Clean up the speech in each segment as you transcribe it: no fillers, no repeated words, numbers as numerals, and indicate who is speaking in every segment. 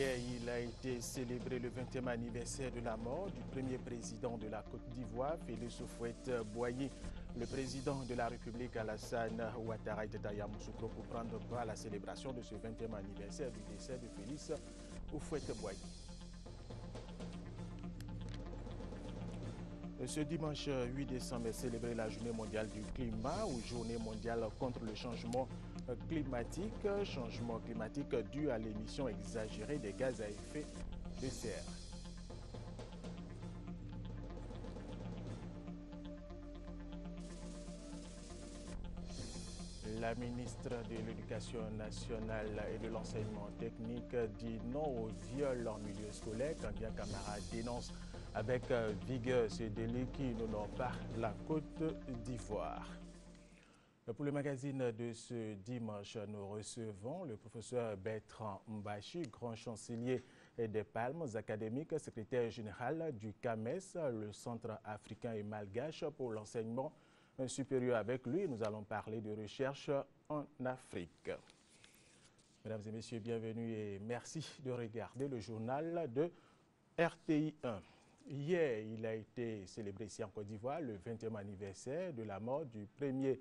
Speaker 1: Hier, il a été célébré le 20e anniversaire de la mort du premier président de la Côte d'Ivoire, Félix Houphouët-Boigny. Le président de la République, Alassane Ouattara, était à Yamoussoukro pour prendre part à la célébration de ce 20e anniversaire du décès de Félix Houphouët-Boigny. Ce dimanche 8 décembre est célébrée la journée mondiale du climat ou journée mondiale contre le changement climatique dû à l'émission exagérée des gaz à effet de serre. La ministre de l'Éducation nationale et de l'enseignement technique dit non au viol en milieu scolaire. Kandia Camara dénonce avec vigueur ce délit qui n'honore pas la Côte d'Ivoire. Pour le magazine de ce dimanche, nous recevons le professeur Bertrand Mbachi, grand chancelier des Palmes académiques, secrétaire général du CAMES, le Centre africain et malgache pour l'enseignement supérieur. Avec lui, nous allons parler de recherche en Afrique. Mesdames et messieurs, bienvenue et merci de regarder le journal de RTI 1. Hier, il a été célébré ici en Côte d'Ivoire le 20e anniversaire de la mort du premier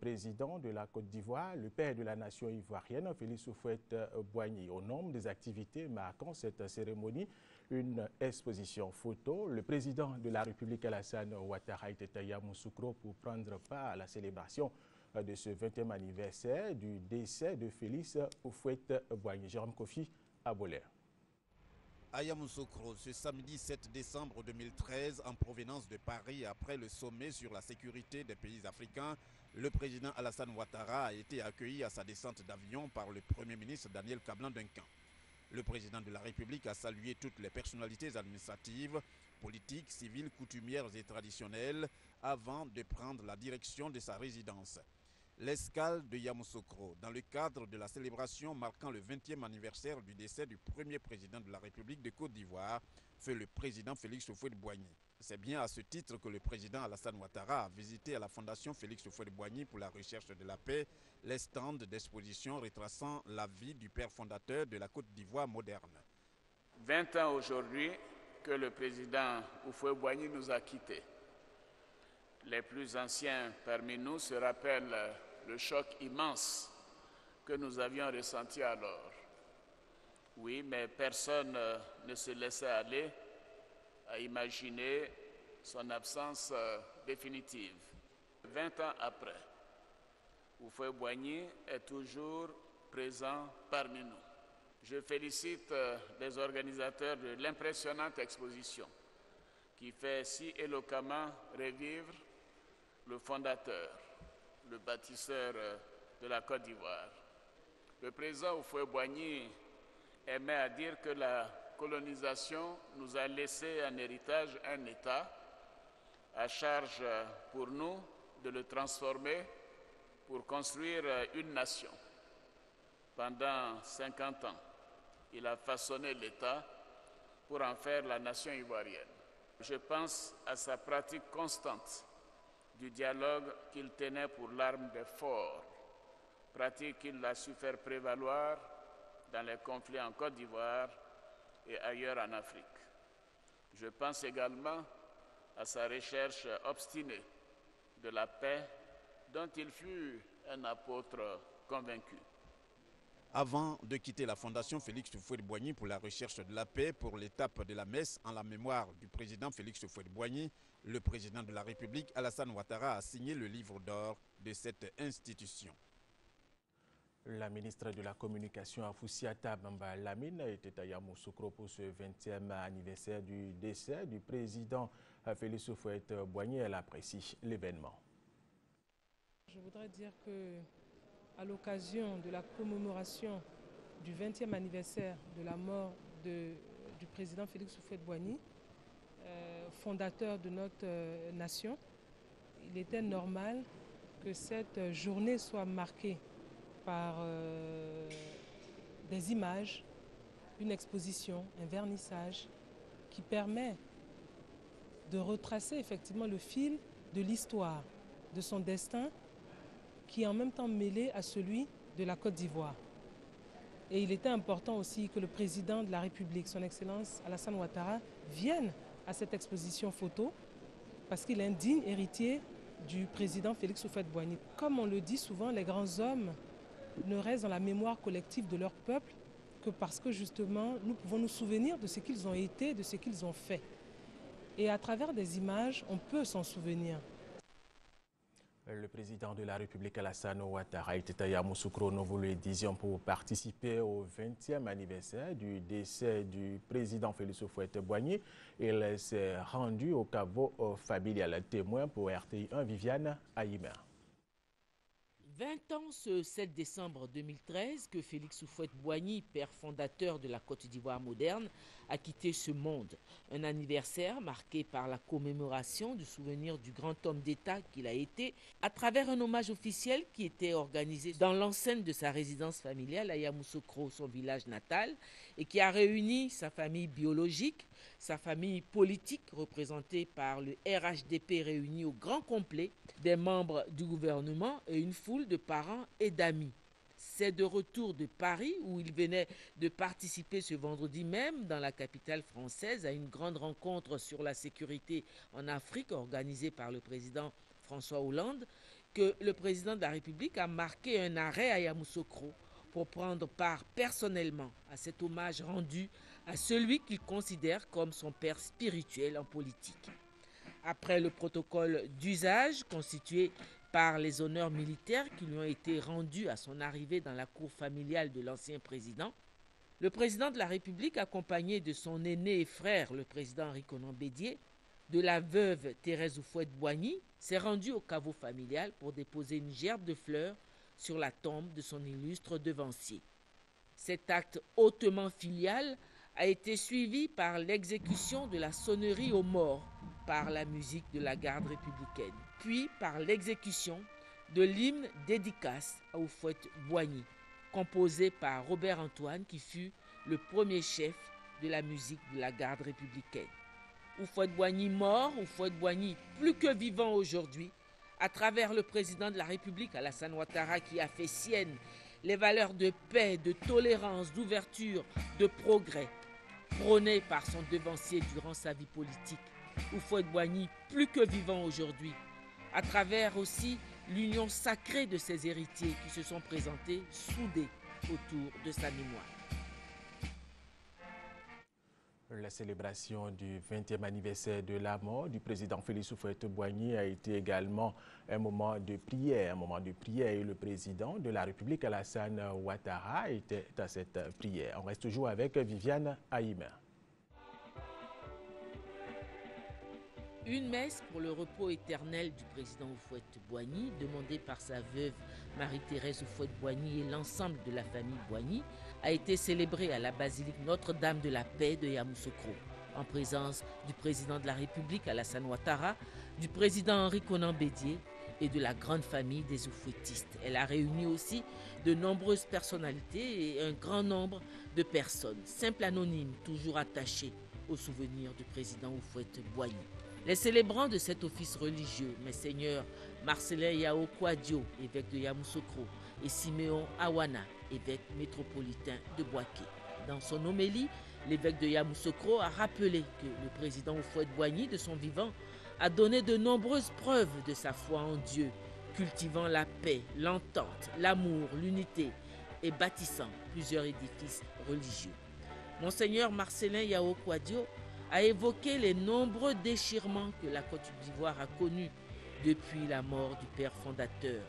Speaker 1: président de la Côte d'Ivoire, le père de la nation ivoirienne, Félix Houphouët-Boigny. Au nombre des activités marquant cette cérémonie, une exposition photo. Le président de la République, Alassane Ouattara, était à Yamoussoukro pour prendre part à la célébration de ce 20e anniversaire du décès de Félix Houphouët-Boigny. Jérôme Kofi Abolé.
Speaker 2: À Yamoussoukro, ce samedi 7 décembre 2013, en provenance de Paris, après le sommet sur la sécurité des pays africains, le président Alassane Ouattara a été accueilli à sa descente d'avion par le Premier ministre Daniel Kablan-Duncan. Le président de la République a salué toutes les personnalités administratives, politiques, civiles, coutumières et traditionnelles avant de prendre la direction de sa résidence. L'escale de Yamoussoukro, dans le cadre de la célébration marquant le 20e anniversaire du décès du premier président de la République de Côte d'Ivoire, fait le président Félix Houphouët-Boigny. C'est bien à ce titre que le président Alassane Ouattara a visité à la Fondation Félix Houphouët-Boigny pour la recherche de la paix les stands d'exposition retraçant la vie du père fondateur de la Côte d'Ivoire moderne.
Speaker 3: 20 ans aujourd'hui que le président Houphouët-Boigny nous a quittés. Les plus anciens parmi nous se rappellent le choc immense que nous avions ressenti alors. Oui, mais personne ne se laissait aller à imaginer son absence définitive. 20 ans après, Houphouët-Boigny est toujours présent parmi nous. Je félicite les organisateurs de l'impressionnante exposition qui fait si éloquemment revivre le fondateur, le bâtisseur de la Côte d'Ivoire. Le président Houphouët-Boigny aimait à dire que la colonisation nous a laissé en héritage un État, à charge pour nous de le transformer pour construire une nation. Pendant 50 ans, il a façonné l'État pour en faire la nation ivoirienne. Je pense à sa pratique constante du dialogue qu'il tenait pour l'arme des forts, pratique qu'il a su faire prévaloir dans les conflits en Côte d'Ivoire et ailleurs en Afrique. Je pense également à sa recherche obstinée de la paix dont il fut un apôtre convaincu.
Speaker 2: Avant de quitter la Fondation Félix Houphouët-Boigny pour la recherche de la paix pour l'étape de la messe en la mémoire du président Félix Houphouët-Boigny, le président de la République Alassane Ouattara a signé le livre d'or de cette institution.
Speaker 1: La ministre de la Communication Afoussiata Bamba Lamine était à Yamoussoukro pour ce 20e anniversaire du décès du président Félix Houphouët-Boigny. Elle apprécie l'événement.
Speaker 4: Je voudrais dire que à l'occasion de la commémoration du 20e anniversaire de la mort du président Félix Houphouët-Boigny, fondateur de notre nation, il était normal que cette journée soit marquée par des images, une exposition, un vernissage qui permet de retracer effectivement le fil de l'histoire, de son destin, qui est en même temps mêlé à celui de la Côte d'Ivoire. Et il était important aussi que le président de la République, son Excellence Alassane Ouattara, vienne à cette exposition photo parce qu'il est un digne héritier du président Félix Houphouët-Boigny. Comme on le dit souvent, les grands hommes ne restent dans la mémoire collective de leur peuple que parce que justement nous pouvons nous souvenir de ce qu'ils ont été, de ce qu'ils ont fait. Et à travers des images, on peut s'en souvenir.
Speaker 1: Le président de la République Alassane Ouattara était à Yamoussoukro, nous vous le disions, pour participer au 20e anniversaire du décès du président Félix Houphouët-Boigny. Il s'est rendu au caveau familial. Témoin pour RTI 1, Viviane Aïmer.
Speaker 5: 20 ans ce 7 décembre 2013 que Félix Houphouët-Boigny, père fondateur de la Côte d'Ivoire moderne, a quitté ce monde. Un anniversaire marqué par la commémoration du souvenir du grand homme d'État qu'il a été à travers un hommage officiel qui était organisé dans l'enceinte de sa résidence familiale à Yamoussoukro, son village natal, et qui a réuni sa famille biologique, sa famille politique représentée par le RHDP réuni au grand complet, des membres du gouvernement et une foule de parents et d'amis. C'est de retour de Paris où il venait de participer ce vendredi même dans la capitale française à une grande rencontre sur la sécurité en Afrique organisée par le président François Hollande que le président de la République a marqué un arrêt à Yamoussoukro pour prendre part personnellement à cet hommage rendu à celui qu'il considère comme son père spirituel en politique. Après le protocole d'usage constitué par les honneurs militaires qui lui ont été rendus à son arrivée dans la cour familiale de l'ancien président, le président de la République, accompagné de son aîné et frère, le président Henri Konan Bédié, de la veuve Thérèse Houphouët-Boigny, s'est rendu au caveau familial pour déposer une gerbe de fleurs sur la tombe de son illustre devancier. Cet acte hautement filial a été suivi par l'exécution de la sonnerie aux morts par la musique de la garde républicaine, puis par l'exécution de l'hymne dédicace à Houphouët-Boigny, composé par Robert Antoine, qui fut le premier chef de la musique de la garde républicaine. Houphouët-Boigny mort, Houphouët-Boigny plus que vivant aujourd'hui, à travers le président de la République, Alassane Ouattara, qui a fait sienne les valeurs de paix, de tolérance, d'ouverture, de progrès, prônées par son devancier durant sa vie politique. Houphouët-Boigny, plus que vivant aujourd'hui, à travers aussi l'union sacrée de ses héritiers qui se sont présentés soudés autour de sa mémoire.
Speaker 1: La célébration du 20e anniversaire de la mort du président Félix Houphouët-Boigny a été également un moment de prière. Et le président de la République, Alassane Ouattara, était à cette prière. On reste toujours avec Viviane Aïmer.
Speaker 5: Une messe pour le repos éternel du président Houphouët-Boigny, demandée par sa veuve Marie-Thérèse Houphouët-Boigny et l'ensemble de la famille Boigny, a été célébrée à la basilique Notre-Dame de la Paix de Yamoussoukro, en présence du président de la République Alassane Ouattara, du président Henri Konan Bédié et de la grande famille des Houphouëtistes. Elle a réuni aussi de nombreuses personnalités et un grand nombre de personnes, simples anonymes, toujours attachés au souvenir du président Houphouët-Boigny. Les célébrants de cet office religieux, Monseigneur Marcelin Yao Kouadio, évêque de Yamoussoukro, et Siméon Awana, évêque métropolitain de Bouaké. Dans son homélie, l'évêque de Yamoussoukro a rappelé que le président Houphouët-Boigny, de son vivant, a donné de nombreuses preuves de sa foi en Dieu, cultivant la paix, l'entente, l'amour, l'unité et bâtissant plusieurs édifices religieux. Monseigneur Marcelin Yao Kouadio a évoqué les nombreux déchirements que la Côte d'Ivoire a connus depuis la mort du père fondateur.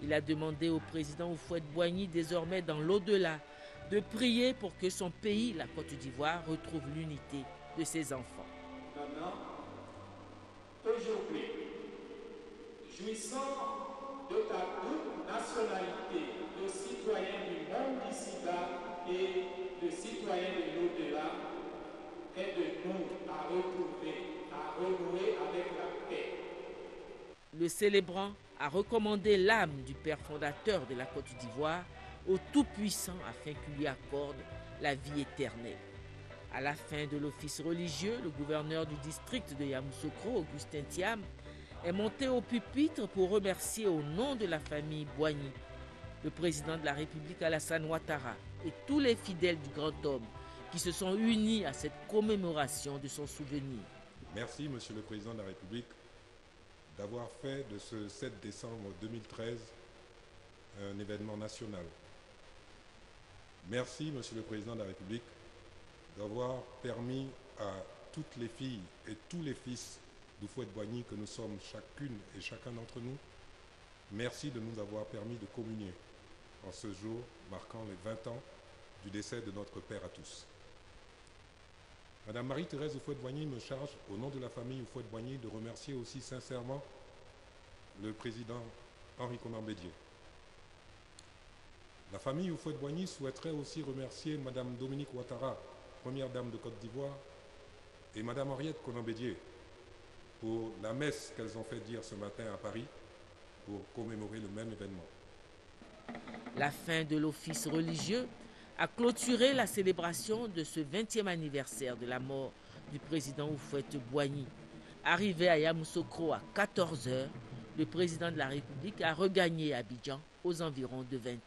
Speaker 5: Il a demandé au président Houphouët-Boigny, désormais dans l'au-delà, de prier pour que son pays, la Côte d'Ivoire, retrouve l'unité de ses enfants.
Speaker 6: Maintenant, aujourd'hui, jouissant de ta double nationalité de citoyen du monde d'ici-bas et de citoyen de l'au-delà, aide-nous à retrouver, à renouer avec la paix.
Speaker 5: Le célébrant a recommandé l'âme du père fondateur de la Côte d'Ivoire au Tout-Puissant afin qu'il lui accorde la vie éternelle. À la fin de l'office religieux, le gouverneur du district de Yamoussoukro, Augustin Thiam, est monté au pupitre pour remercier au nom de la famille Boigny le président de la République Alassane Ouattara et tous les fidèles du grand homme qui se sont unis à cette commémoration de son souvenir.
Speaker 7: Merci, Monsieur le Président de la République, d'avoir fait de ce 7 décembre 2013 un événement national. Merci, Monsieur le Président de la République, d'avoir permis à toutes les filles et tous les fils d'Houphouët-Boigny que nous sommes chacune et chacun d'entre nous, merci de nous avoir permis de communier en ce jour marquant les 20 ans du décès de notre père à tous. Madame Marie-Thérèse Houphouët-Boigny me charge, au nom de la famille Houphouët-Boigny, de remercier aussi sincèrement le président Henri Konan Bédié. La famille Houphouët-Boigny souhaiterait aussi remercier Madame Dominique Ouattara, première dame de Côte d'Ivoire, et Madame Henriette Konan Bédié pour la messe qu'elles ont fait dire ce matin à Paris pour commémorer le même événement.
Speaker 5: La fin de l'office religieux a clôturé la célébration de ce 20e anniversaire de la mort du président Houphouët-Boigny. Arrivé à Yamoussoukro à 14 h, le président de la République a regagné Abidjan aux environs de 20 h.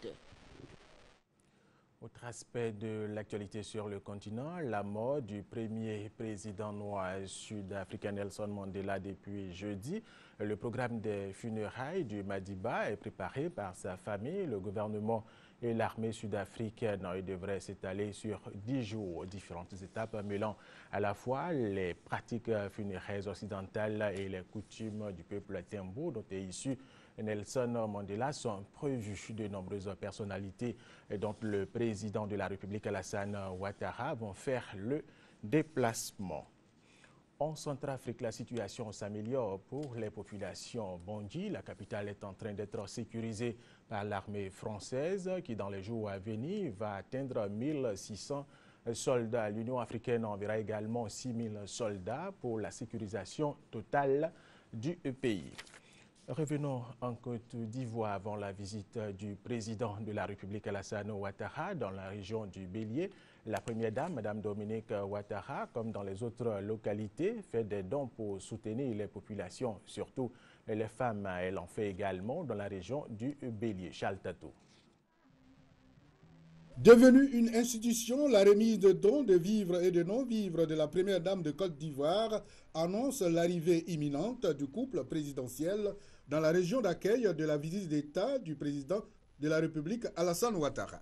Speaker 1: Autre aspect de l'actualité sur le continent, la mort du premier président noir sud-africain Nelson Mandela depuis jeudi. Le programme des funérailles du Madiba est préparé par sa famille, le gouvernement et l'armée sud-africaine. Il devrait s'étaler sur 10 jours, différentes étapes mêlant à la fois les pratiques funéraires occidentales et les coutumes du peuple Tembo dont est issu Nelson Mandela. Sont prévues de nombreuses personnalités dont le président de la République Alassane Ouattara vont faire le déplacement. En Centrafrique, la situation s'améliore pour les populations Bangui. La capitale est en train d'être sécurisée par l'armée française qui, dans les jours à venir, va atteindre 1600 soldats. L'Union africaine enverra également 6000 soldats pour la sécurisation totale du pays. Revenons en Côte d'Ivoire avant la visite du président de la République Alassane Ouattara dans la région du Bélier. La première dame, Mme Dominique Ouattara, comme dans les autres localités, fait des dons pour soutenir les populations, surtout les femmes. Elle en fait également dans la région du Bélier. Charles Tatou.
Speaker 8: Devenue une institution, la remise de dons de vivres et de non-vivres de la première dame de Côte d'Ivoire annonce l'arrivée imminente du couple présidentiel dans la région d'accueil de la visite d'État du président de la République Alassane Ouattara.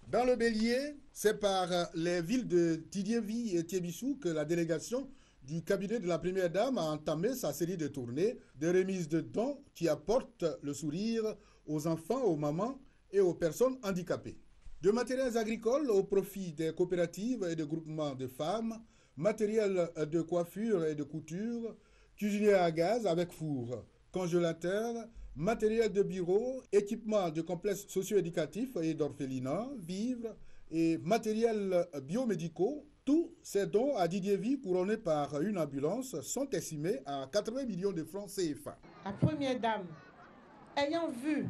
Speaker 8: Dans le Bélier, c'est par les villes de Tidievi et Tiébissou que la délégation du cabinet de la première dame a entamé sa série de tournées de remise de dons qui apportent le sourire aux enfants, aux mamans et aux personnes handicapées. De matériels agricoles au profit des coopératives et des groupements de femmes, matériel de coiffure et de couture, cuisinier à gaz avec four, congélateur, matériel de bureau, équipement de complexes socio-éducatifs et d'orphelinat, vivres et matériels biomédicaux. Tous ces dons à Didier-Vie, couronnés par une ambulance, sont estimés à 80 millions de francs CFA.
Speaker 9: La première dame, ayant vu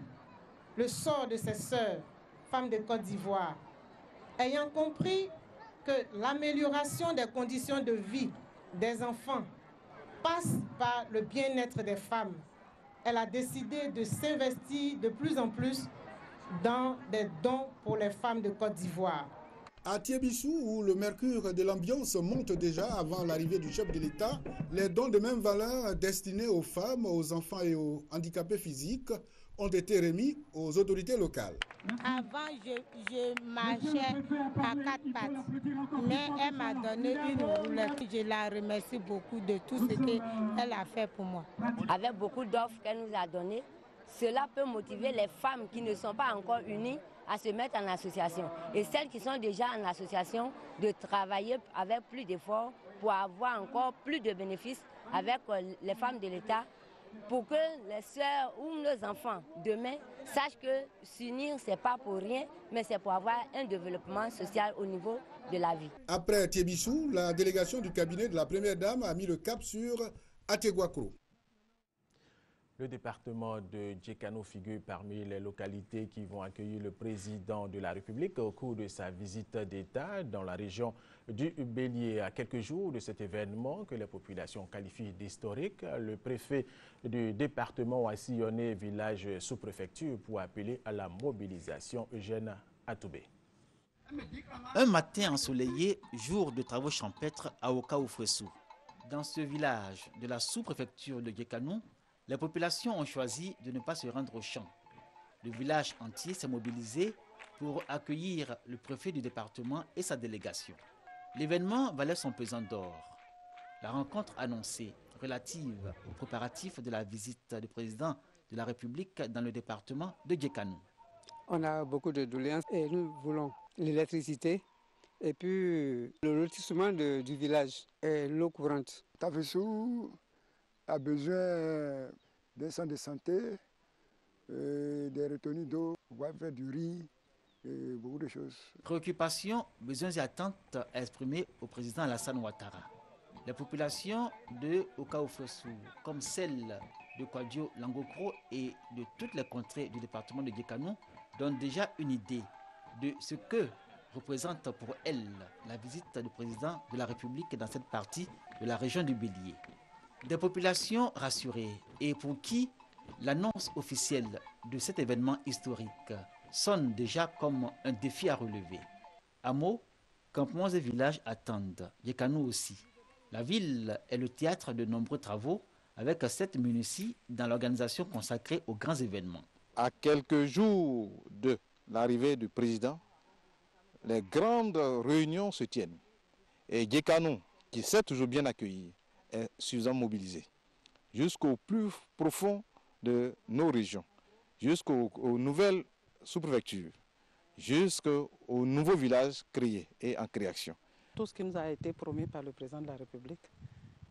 Speaker 9: le sort de ses sœurs, femmes de Côte d'Ivoire, ayant compris que l'amélioration des conditions de vie des enfants passe par le bien-être des femmes, elle a décidé de s'investir de plus en plus dans des dons pour les femmes de Côte d'Ivoire.
Speaker 8: À Tiébissou, où le mercure de l'ambiance monte déjà avant l'arrivée du chef de l'État, les dons de même valeur destinés aux femmes, aux enfants et aux handicapés physiques ont été remis aux autorités locales.
Speaker 10: Avant, je marchais à 4 pattes, mais elle m'a donné une roulette. Je la remercie beaucoup de tout ce qu'elle a fait pour moi.
Speaker 11: Avec beaucoup d'offres qu'elle nous a données, cela peut motiver les femmes qui ne sont pas encore unies à se mettre en association. Et celles qui sont déjà en association, de travailler avec plus d'efforts pour avoir encore plus de bénéfices avec les femmes de l'État, pour que les sœurs ou nos enfants demain sachent que s'unir, ce n'est pas pour rien, mais c'est pour avoir un développement social au niveau de la vie.
Speaker 8: Après Tiébissou, la délégation du cabinet de la première dame a mis le cap sur Ateguakro.
Speaker 1: Le département de Djekano figure parmi les localités qui vont accueillir le président de la République au cours de sa visite d'État dans la région du Bélier. À quelques jours de cet événement que les populations qualifient d'historique, le préfet du département a sillonné village sous-préfecture pour appeler à la mobilisation. Eugène Atoubé.
Speaker 12: Un matin ensoleillé, jour de travaux champêtres à Oka-Oufressou. Dans ce village de la sous-préfecture de Djekano, les populations ont choisi de ne pas se rendre au champ. Le village entier s'est mobilisé pour accueillir le préfet du département et sa délégation. L'événement valait son pesant d'or. La rencontre annoncée relative aux préparatifs de la visite du président de la République dans le département de Djekano.
Speaker 13: On a beaucoup de doléances et nous voulons l'électricité et puis le lotissement du village et l'eau courante.
Speaker 14: Tafessou a besoin d'un centre de santé, des retenues d'eau, pouvoir faire du riz et beaucoup de choses.
Speaker 12: Préoccupations, besoins et attentes exprimés au président Alassane Ouattara. Les populations de Oka-Oufressou, comme celles de Kwadjo, Langokro et de toutes les contrées du département de Djekano, donnent déjà une idée de ce que représente pour elles la visite du président de la République dans cette partie de la région du Bélier. Des populations rassurées et pour qui l'annonce officielle de cet événement historique sonne déjà comme un défi à relever. Hameaux, campements et villages attendent, Djekano aussi. La ville est le théâtre de nombreux travaux avec 7 munities dans l'organisation consacrée aux grands événements.
Speaker 15: À quelques jours de l'arrivée du président, les grandes réunions se tiennent. Et Djekano, qui s'est toujours bien accueilli, est suffisamment mobilisé jusqu'au plus profond de nos régions, jusqu'aux nouvelles sous-préfectures, jusqu'aux nouveaux villages créés et en création.
Speaker 13: Tout ce qui nous a été promis par le président de la République,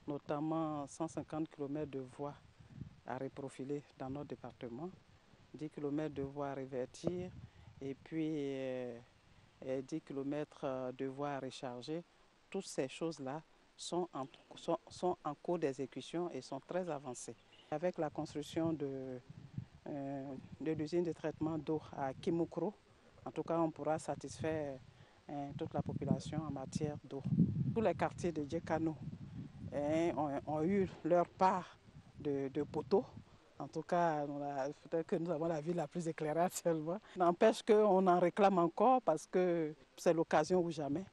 Speaker 13: notamment 150 km de voies à reprofiler dans notre département, 10 km de voies à revertir et puis 10 km de voies à recharger, toutes ces choses-là sont en cours d'exécution et sont très avancées. Avec la construction de l'usine de traitement d'eau à Kimokro, en tout cas on pourra satisfaire toute la population en matière d'eau. Tous les quartiers de Djekano ont eu leur part de poteaux. En tout cas, peut-être que nous avons la ville la plus éclairée actuellement. N'empêche qu'on en réclame encore parce que c'est l'occasion ou jamais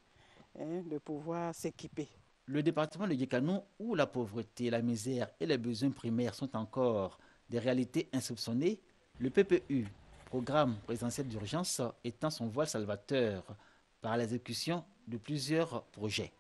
Speaker 13: de pouvoir s'équiper.
Speaker 12: Le département de Djekano, où la pauvreté, la misère et les besoins primaires sont encore des réalités insoupçonnées, le PPU, Programme présidentiel d'urgence, étend son voile salvateur par l'exécution de plusieurs projets.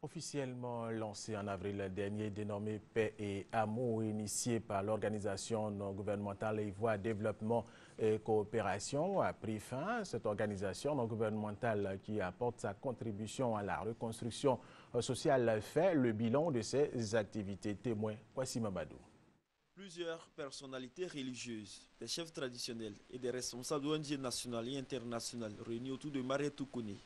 Speaker 1: Officiellement lancé en avril dernier, dénommé Paix et Amour, initié par l'organisation non gouvernementale Ivoire Développement et Coopération, a pris fin. Cette organisation non gouvernementale qui apporte sa contribution à la reconstruction sociale fait le bilan de ses activités. Témoin, Kwasi Mabadou.
Speaker 16: Plusieurs personnalités religieuses, des chefs traditionnels et des responsables d'ONG nationales et internationales réunis autour de Mariétou Kone,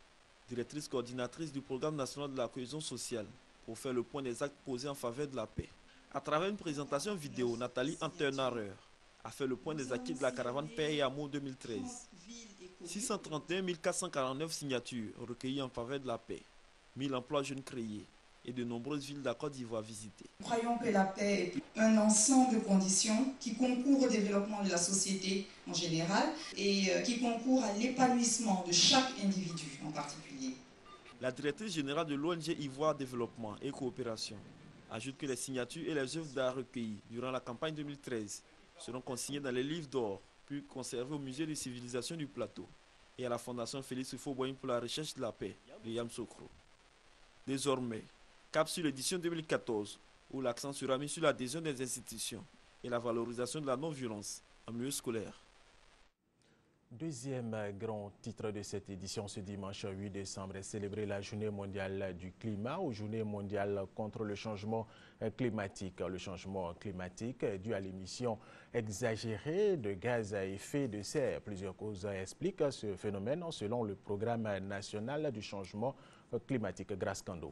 Speaker 16: directrice coordinatrice du programme national de la cohésion sociale, pour faire le point des actes posés en faveur de la paix. À travers une présentation vidéo, Nathalie Antenareur a fait le point des acquis de la caravane Paix et Amour 2013. 631 449 signatures recueillies en faveur de la paix, 1000 emplois jeunes créés et de nombreuses villes de la Côte d'Ivoire visitées.
Speaker 17: Nous croyons que la paix est un ensemble de conditions qui concourent au développement de la société en général et qui concourent à l'épanouissement de chaque individu en particulier.
Speaker 16: La directrice générale de l'ONG Ivoire Développement et Coopération ajoute que les signatures et les œuvres d'art recueillies durant la campagne 2013 seront consignées dans les livres d'or, puis conservées au Musée des civilisations du Plateau et à la Fondation Félix Houphouët-Boigny pour la recherche de la paix de Yamoussoukro. Désormais, cap sur l'édition 2014, où l'accent sera mis sur l'adhésion des institutions et la valorisation de la non-violence en milieu scolaire.
Speaker 1: Deuxième grand titre de cette édition ce dimanche 8 décembre est célébrer la journée mondiale du climat ou journée mondiale contre le changement climatique. Le changement climatique est dû à l'émission exagérée de gaz à effet de serre. Plusieurs causes expliquent ce phénomène selon le programme national du changement climatique. Grâce Kando.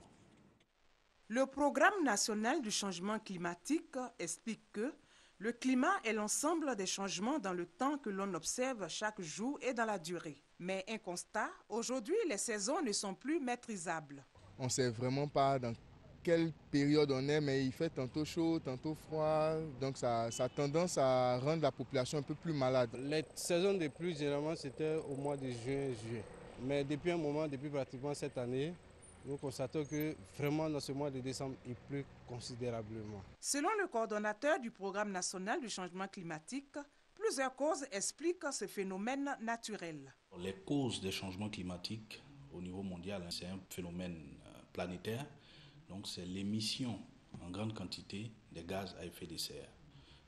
Speaker 18: Le Programme national du changement climatique explique que le climat est l'ensemble des changements dans le temps que l'on observe chaque jour et dans la durée. Mais un constat, aujourd'hui, les saisons ne sont plus maîtrisables.
Speaker 19: On ne sait vraiment pas dans quelle période on est, mais il fait tantôt chaud, tantôt froid. Donc ça a tendance à rendre la population un peu plus malade.
Speaker 20: Les saisons de pluie, généralement, c'était au mois de juin et juillet. Mais depuis un moment, depuis pratiquement cette année, nous constatons que vraiment dans ce mois de décembre, il pleut considérablement.
Speaker 18: Selon le coordonnateur du Programme national du changement climatique, plusieurs causes expliquent ce phénomène naturel.
Speaker 21: Les causes des changements climatiques au niveau mondial, c'est un phénomène planétaire. Donc c'est l'émission en grande quantité des gaz à effet de serre.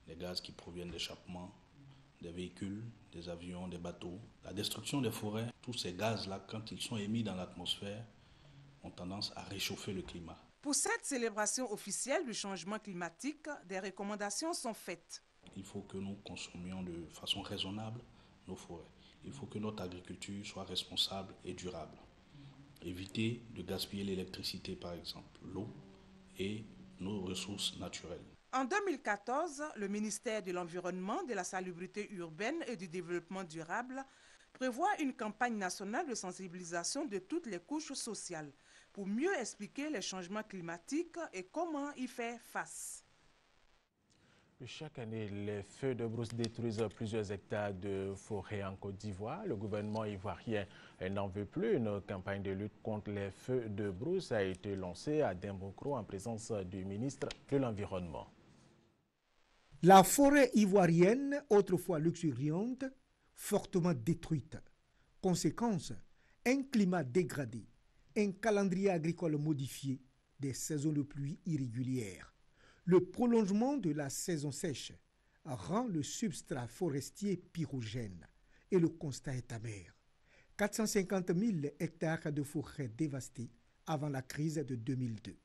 Speaker 21: Des gaz qui proviennent d'échappements des véhicules, des avions, des bateaux. La destruction des forêts, tous ces gaz-là, quand ils sont émis dans l'atmosphère, ont tendance à réchauffer le climat.
Speaker 18: Pour cette célébration officielle du changement climatique, des recommandations sont faites.
Speaker 21: Il faut que nous consommions de façon raisonnable nos forêts. Il faut que notre agriculture soit responsable et durable. Éviter de gaspiller l'électricité, par exemple, l'eau et nos ressources naturelles.
Speaker 18: En 2014, le ministère de l'Environnement, de la Salubrité urbaine et du Développement durable prévoit une campagne nationale de sensibilisation de toutes les couches sociales pour mieux expliquer les changements climatiques et comment y faire face.
Speaker 1: Chaque année, les feux de brousse détruisent plusieurs hectares de forêt en Côte d'Ivoire. Le gouvernement ivoirien n'en veut plus. Une campagne de lutte contre les feux de brousse a été lancée à Dembocro en présence du ministre de l'Environnement.
Speaker 22: La forêt ivoirienne, autrefois luxuriante, fortement détruite. Conséquence, un climat dégradé, un calendrier agricole modifié, des saisons de pluie irrégulières. Le prolongement de la saison sèche rend le substrat forestier pyrogène et le constat est amer. 450 000 hectares de forêt dévastés avant la crise de 2002.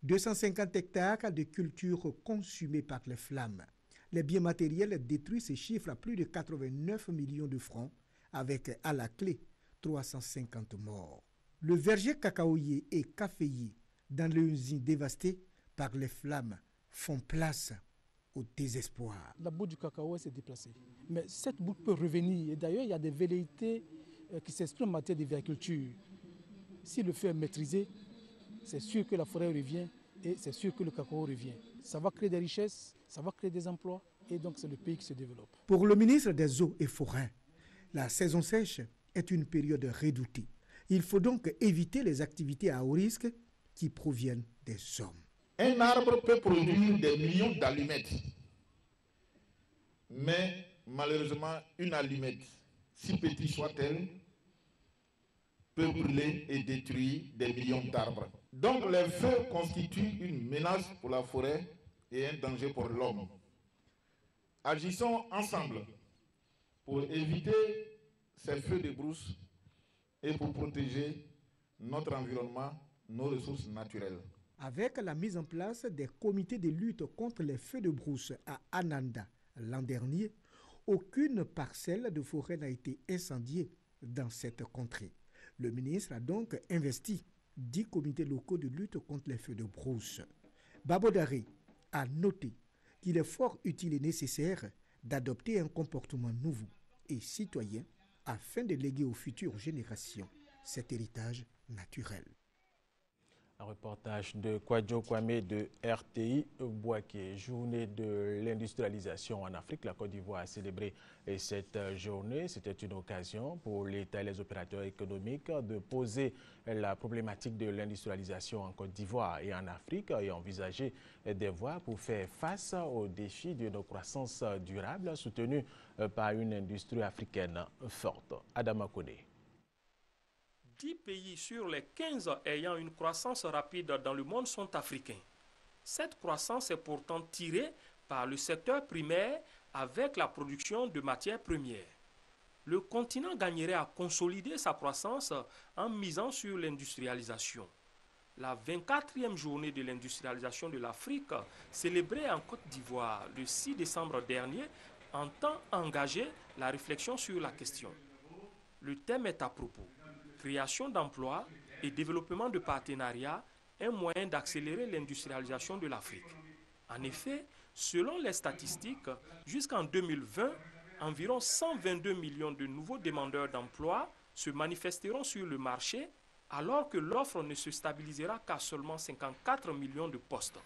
Speaker 22: 250 hectares de cultures consumées par les flammes. Les biens matériels détruits se chiffrent à plus de 89 millions de francs, avec à la clé 350 morts. Le verger cacaoyer et caféier dans les usines dévastées par les flammes font place au désespoir.
Speaker 23: La boue du cacao s'est déplacée, mais cette boue peut revenir. Et d'ailleurs, il y a des velléités qui s'expriment en matière d'agriculture. Si le feu est maîtrisé, c'est sûr que la forêt revient et c'est sûr que le cacao revient. Ça va créer des richesses, ça va créer des emplois et donc c'est le pays qui se développe.
Speaker 22: Pour le ministre des Eaux et Forêts, la saison sèche est une période redoutée. Il faut donc éviter les activités à haut risque qui proviennent des hommes.
Speaker 24: Un arbre peut produire des millions d'allumettes, mais malheureusement, une allumette, si petite soit-elle, peut brûler et détruire des millions d'arbres. Donc les feux constituent une menace pour la forêt et un danger pour l'homme. Agissons ensemble pour éviter ces feux de brousse et pour protéger notre environnement, nos ressources naturelles.
Speaker 22: Avec la mise en place des comités de lutte contre les feux de brousse à Ananda l'an dernier, aucune parcelle de forêt n'a été incendiée dans cette contrée. Le ministre a donc investi 10 comités locaux de lutte contre les feux de brousse. Babodare a noté qu'il est fort utile et nécessaire d'adopter un comportement nouveau et citoyen afin de léguer aux futures générations cet héritage naturel.
Speaker 1: Un reportage de Kwadjo Kwame de RTI Bouaké. Journée de l'industrialisation en Afrique. La Côte d'Ivoire a célébré cette journée. C'était une occasion pour l'État et les opérateurs économiques de poser la problématique de l'industrialisation en Côte d'Ivoire et en Afrique et envisager des voies pour faire face aux défis d'une croissance durable soutenue par une industrie africaine forte. Adama Kone.
Speaker 25: 10 pays sur les 15 ayant une croissance rapide dans le monde sont africains. Cette croissance est pourtant tirée par le secteur primaire avec la production de matières premières. Le continent gagnerait à consolider sa croissance en misant sur l'industrialisation. La 24e journée de l'industrialisation de l'Afrique, célébrée en Côte d'Ivoire le 6 décembre dernier, entend engager la réflexion sur la question. Le thème est à propos. Création d'emplois et développement de partenariats un moyen d'accélérer l'industrialisation de l'Afrique. En effet, selon les statistiques, jusqu'en 2020, environ 122 millions de nouveaux demandeurs d'emploi se manifesteront sur le marché, alors que l'offre ne se stabilisera qu'à seulement 54 millions de postes.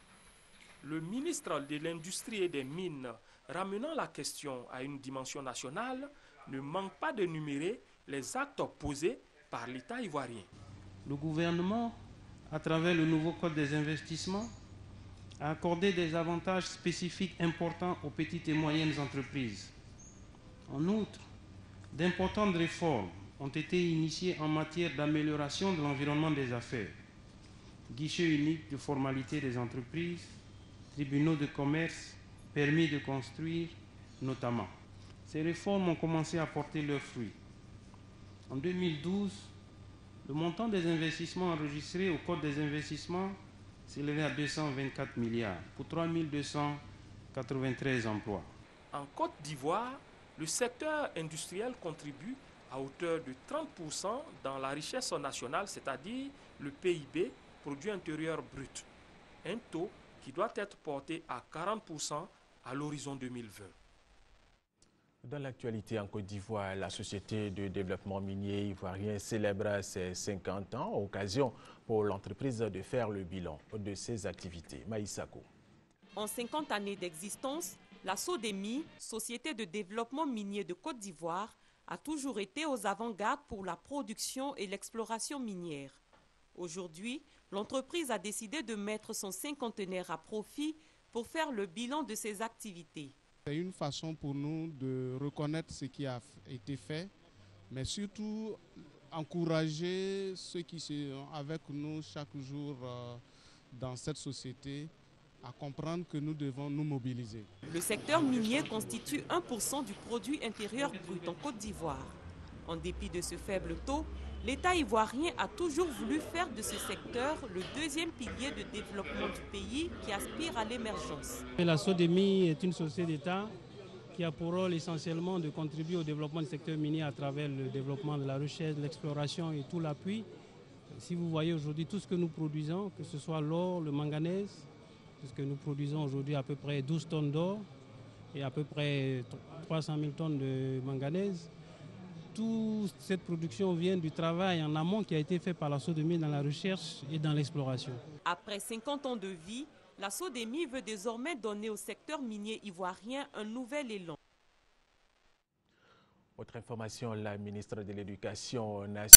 Speaker 25: Le ministre de l'Industrie et des Mines, ramenant la question à une dimension nationale, ne manque pas d'énumérer les actes posés par l'État ivoirien.
Speaker 2: Le gouvernement, à travers le nouveau Code des investissements, a accordé des avantages spécifiques importants aux petites et moyennes entreprises. En outre, d'importantes réformes ont été initiées en matière d'amélioration de l'environnement des affaires, guichet unique de formalité des entreprises, tribunaux de commerce, permis de construire notamment. Ces réformes ont commencé à porter leurs fruits. En 2012, le montant des investissements enregistrés au Code des investissements s'élevait à 224 milliards pour 3293 emplois.
Speaker 25: En Côte d'Ivoire, le secteur industriel contribue à hauteur de 30% dans la richesse nationale, c'est-à-dire le PIB, produit intérieur brut. Un taux qui doit être porté à 40% à l'horizon 2020.
Speaker 1: Dans l'actualité en Côte d'Ivoire, la Société de développement minier ivoirien célèbre ses 50 ans, occasion pour l'entreprise de faire le bilan de ses activités. Maïsako.
Speaker 3: En 50 années d'existence, la SODEMI, Société de développement minier de Côte d'Ivoire, a toujours été aux avant-gardes pour la production et l'exploration minière. Aujourd'hui, l'entreprise a décidé de mettre son cinquantenaire à profit pour faire le bilan de ses activités.
Speaker 4: C'est une façon pour nous de reconnaître ce qui a été fait, mais surtout encourager ceux qui sont avec nous chaque jour dans cette société à comprendre que nous devons nous mobiliser.
Speaker 3: Le secteur minier constitue 1% du produit intérieur brut en Côte d'Ivoire. En dépit de ce faible taux, l'État ivoirien a toujours voulu faire de ce secteur le deuxième pilier de développement du pays qui aspire à l'émergence.
Speaker 6: La SODEMI est une société d'État qui a pour rôle essentiellement de contribuer au développement du secteur minier à travers le développement de la recherche, de l'exploration et tout l'appui. Si vous voyez aujourd'hui tout ce que nous produisons, que ce soit l'or, le manganèse, puisque nous produisons aujourd'hui à peu près 12 tonnes d'or et à peu près 300 000 tonnes de manganèse. Toute cette production vient du travail en amont qui a été fait par la SODEMI dans la recherche et dans l'exploration.
Speaker 3: Après 50 ans de vie, la SODEMI veut désormais donner au secteur minier ivoirien un nouvel élan.
Speaker 1: Autre information, la ministre de l'Éducation nationale